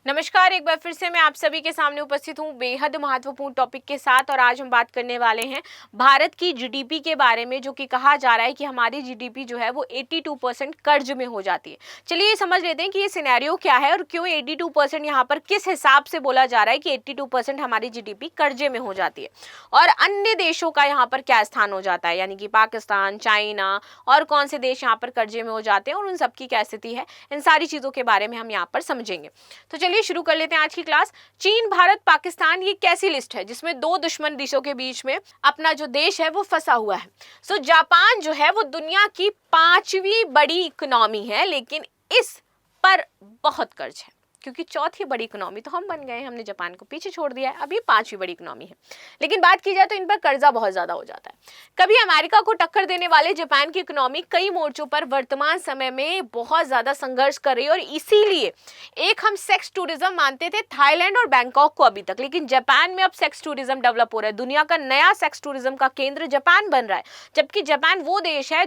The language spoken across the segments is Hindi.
नमस्कार, एक बार फिर से मैं आप सभी के सामने उपस्थित हूँ बेहद महत्वपूर्ण टॉपिक के साथ। और आज हम बात करने वाले हैं भारत की जीडीपी के बारे में, जो कि कहा जा रहा है कि हमारी जीडीपी जो है वो 82% कर्ज में हो जाती है। चलिए ये समझ लेते हैं कि ये सिनेरियो क्या है और क्यों 82% यहाँ पर किस हिसाब से बोला जा रहा है कि 82% हमारी जीडीपी कर्जे में हो जाती है, और अन्य देशों का यहाँ पर क्या स्थान हो जाता है, यानी कि पाकिस्तान, चाइना और कौन से देश यहाँ पर कर्जे में हो जाते हैं और उन सबकी क्या स्थिति है। इन सारी चीज़ों के बारे में हम यहाँ पर समझेंगे। तो चलिए शुरू कर लेते हैं आज की क्लास। चीन, भारत, पाकिस्तान, ये कैसी लिस्ट है जिसमें दो दुश्मन देशों के बीच में अपना जो देश है वो फंसा हुआ है। सो जापान जो है वो दुनिया की 5वीं बड़ी इकोनॉमी है, लेकिन इस पर बहुत कर्ज है, क्योंकि चौथी बड़ी इकोनॉमी तो हम बन गए, हमने जापान को पीछे छोड़ दिया है, अब ये 5वीं बड़ी इकोनॉमी है। लेकिन बात की जाए तो इन पर कर्जा बहुत ज्यादा हो जाता है। कभी अमेरिका को टक्कर देने वाले जापान की इकोनॉमी कई मोर्चों पर वर्तमान समय में बहुत ज्यादा संघर्ष कर रही है, और इसीलिए एक हम सेक्स टूरिज्म मानते थे थाईलैंड और बैंकॉक को अभी तक, लेकिन जापान में अब सेक्स टूरिज्म डेवलप हो रहा है। दुनिया का नया सेक्स टूरिज्म का केंद्र जापान बन रहा है, जबकि जापान वो देश है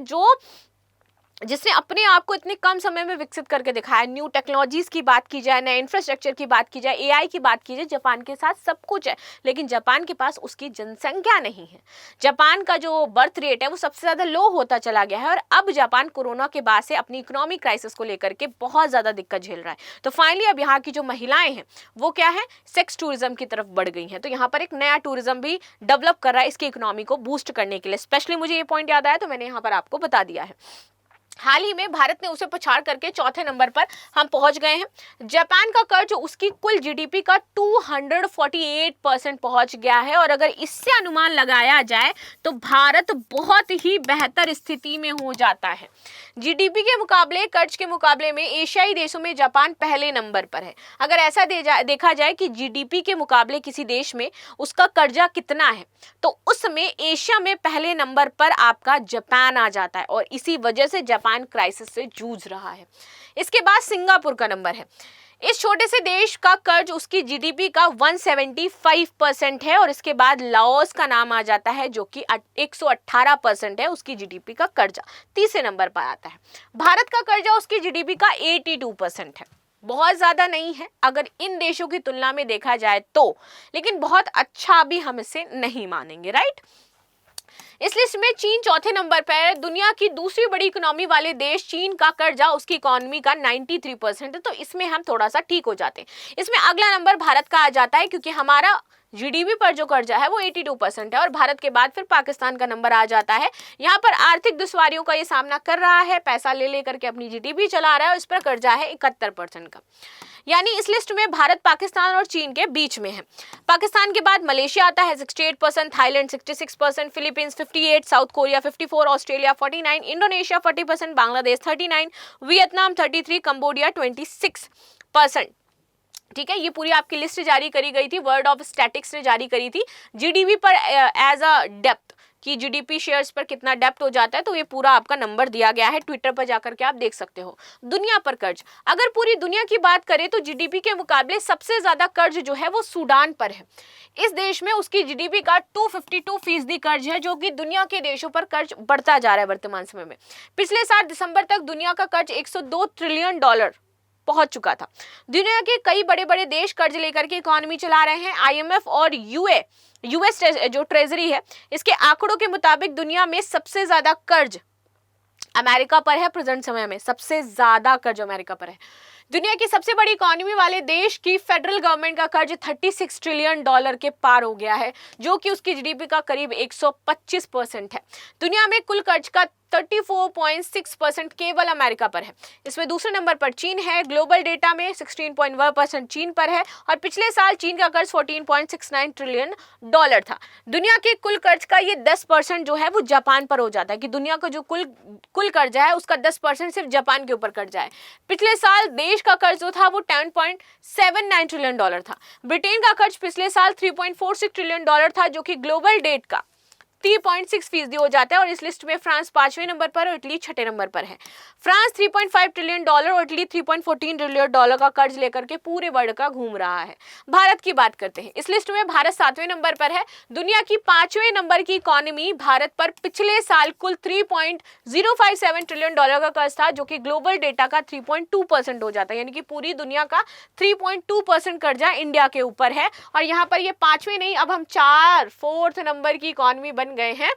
जिसने अपने आप को इतने कम समय में विकसित करके दिखाया। न्यू टेक्नोलॉजीज की बात की जाए, नए इंफ्रास्ट्रक्चर की बात की जाए, एआई की बात की जाए, जापान के साथ सब कुछ है, लेकिन जापान के पास उसकी जनसंख्या नहीं है। जापान का जो बर्थ रेट है वो सबसे ज्यादा लो होता चला गया है, और अब जापान कोरोना के बाद से अपनी इकोनॉमिक क्राइसिस को लेकर के बहुत ज्यादा दिक्कत झेल रहा है। तो फाइनली अब यहाँ की जो महिलाएं हैं वो क्या है, सेक्स टूरिज्म की तरफ बढ़ गई हैं। तो यहाँ पर एक नया टूरिज्म भी डेवलप कर रहा है इसकी इकोनॉमी को बूस्ट करने के लिए। स्पेशली मुझे ये पॉइंट याद आया तो मैंने यहाँ पर आपको बता दिया है। हाल ही में भारत ने उसे पछाड़ करके चौथे नंबर पर हम पहुंच गए हैं। जापान का कर्ज उसकी कुल जीडीपी का 248% पहुंच गया है, और अगर इससे अनुमान लगाया जाए तो भारत बहुत ही बेहतर स्थिति में हो जाता है। जीडीपी के मुकाबले, कर्ज के मुकाबले में एशियाई देशों में जापान पहले नंबर पर है। अगर ऐसा देखा जाए कि जीडीपी के मुकाबले किसी देश में उसका कर्जा कितना है, तो उसमें एशिया में पहले नंबर पर आपका जापान आ जाता है, और इसी वजह से जापान क्राइसिस से जूझ रहा है। इसके बाद सिंगापुर का नंबर है। इस छोटे से देश का कर्ज उसकी जीडीपी का 175% है, और इसके बाद लाओस का नाम आ जाता है जो कि 118% है उसकी जीडीपी का कर्जा, तीसरे नंबर पर आता है। भारत का कर्जा उसकी जीडीपी का 82% है, बहुत ज्यादा नहीं है अगर इन देशों की तुलना में देखा जाए तो, लेकिन बहुत अच्छा भी हम इसे नहीं मानेंगे, राइट। इस लिस्ट में चीन चौथे नंबर पर है। दुनिया की दूसरी बड़ी इकोनॉमी वाले देश चीन का कर्जा उसकी इकोनॉमी का 93% है, तो इसमें हम थोड़ा सा ठीक हो जाते हैं। इसमें अगला नंबर भारत का आ जाता है, क्योंकि हमारा जीडीपी पर जो कर्जा है वो 82% है, और भारत के बाद फिर पाकिस्तान का नंबर आ जाता है। यहाँ पर आर्थिक दुश्वारियों का ये सामना कर रहा है, पैसा ले लेकर के अपनी जीडीपी चला रहा है, और इस पर कर्जा है 71% का। यानी इस लिस्ट में भारत पाकिस्तान और चीन के बीच में है। पाकिस्तान के बाद मलेशिया आता है 68%, Thailand 66%, Philippines 58%, south Korea 54%, Australia 49%, Indonesia 40%, Bangladesh 39%, Vietnam 33%, Cambodia 26%। ठीक है, ये पूरी आपकी लिस्ट जारी करी गई थी, वर्ल्ड ऑफ स्टैटिक्स ने जारी करी थी जीडीपी पर एज अ डेप्थ, कि जीडीपी शेयर्स पर कितना डेप्थ हो जाता है, तो ये पूरा आपका नंबर दिया गया है। ट्विटर पर जाकर के आप देख सकते हो। दुनिया पर कर्ज, अगर पूरी दुनिया की बात करें तो जीडीपी के मुकाबले सबसे ज्यादा कर्ज जो है वो सूडान पर है। इस देश में उसकी जीडीपी का 252% कर्ज है, जो कि दुनिया के देशों पर कर्ज बढ़ता जा रहा है वर्तमान समय में। पिछले साल दिसंबर तक दुनिया का कर्ज $102 ट्रिलियन पहुंच चुका था। दुनिया के कई बड़े बड़े देश कर्ज लेकर के इकोनॉमी चला रहे हैं। आईएमएफ और यूएस जो ट्रेजरी है, इसके आंकड़ों के मुताबिक दुनिया में सबसे ज्यादा कर्ज अमेरिका पर है। प्रेजेंट समय में सबसे ज्यादा कर्ज अमेरिका पर है। दुनिया की सबसे बड़ी इकोनॉमी वाले देश की फेडरल गवर्नमेंट का कर्ज $36 ट्रिलियन के पार हो गया है, जो कि उसकी जीडीपी का करीब 125% है। दुनिया में कुल कर्ज का 34.6% केवल अमेरिका पर है। इसमें दूसरे नंबर पर चीन है। ग्लोबल डेटा में 16.1% चीन पर है, और पिछले साल चीन का कर्ज $14.69 ट्रिलियन था। दुनिया के कुल कर्ज का ये 10% जो है वो जापान पर हो जाता है, कि दुनिया का जो कुल कर्जा है उसका 10% सिर्फ जापान के ऊपर कर्जा है। पिछले साल देश का कर्ज जो था वो $10.79 ट्रिलियन था। ब्रिटेन का कर्ज पिछले साल $3.46 ट्रिलियन था, जो कि ग्लोबल डेट का 3.6% हो जाता है और इस लिस्ट में फ्रांस 5वें नंबर पर और इटली 6ठे नंबर पर है। फ्रांस $3.5 ट्रिलियन और इटली $3.14 ट्रिलियन का कर्ज लेकर के पूरे वर्ल्ड का घूम रहा है। भारत की बात करते हैं, इस लिस्ट में भारत 7वें नंबर पर है। दुनिया की 5वें नंबर की इकोनॉमी भारत पर पिछले साल कुल $3.057 ट्रिलियन का कर्ज था, जो कि ग्लोबल डेटा का 3.2% हो जाता है, यानी कि पूरी दुनिया का 3.2% कर्जा इंडिया के ऊपर है। और यहाँ पर ये 5वें नहीं, अब हम 4th नंबर की इकोनॉमी बन गए हैं।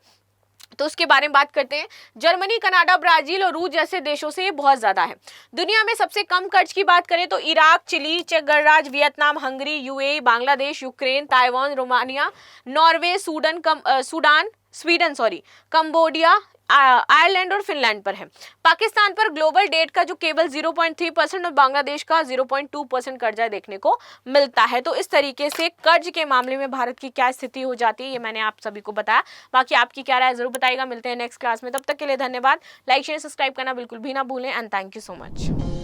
तो उसके बारे में बात करते हैं। जर्मनी, कनाडा, ब्राजील और रूस जैसे देशों से ये बहुत ज्यादा है। दुनिया में सबसे कम कर्ज की बात करें तो इराक, चिली, चेक गणराज्य, Vietnam, Hungary, UAE, Bangladesh, Ukraine, Taiwan, Romania, Norway, Sweden, Cambodia, Ireland और फिनलैंड पर है। पाकिस्तान पर ग्लोबल डेट का जो केवल 0.3% और बांग्लादेश का 0.2% कर्जा देखने को मिलता है। तो इस तरीके से कर्ज के मामले में भारत की क्या स्थिति हो जाती है, ये मैंने आप सभी को बताया। बाकी आपकी क्या राय जरूर बताइएगा। मिलते हैं नेक्स्ट क्लास में, तब तक के लिए धन्यवाद। लाइक शेयर सब्सक्राइब करना बिल्कुल भी ना भूलें and thank you so much.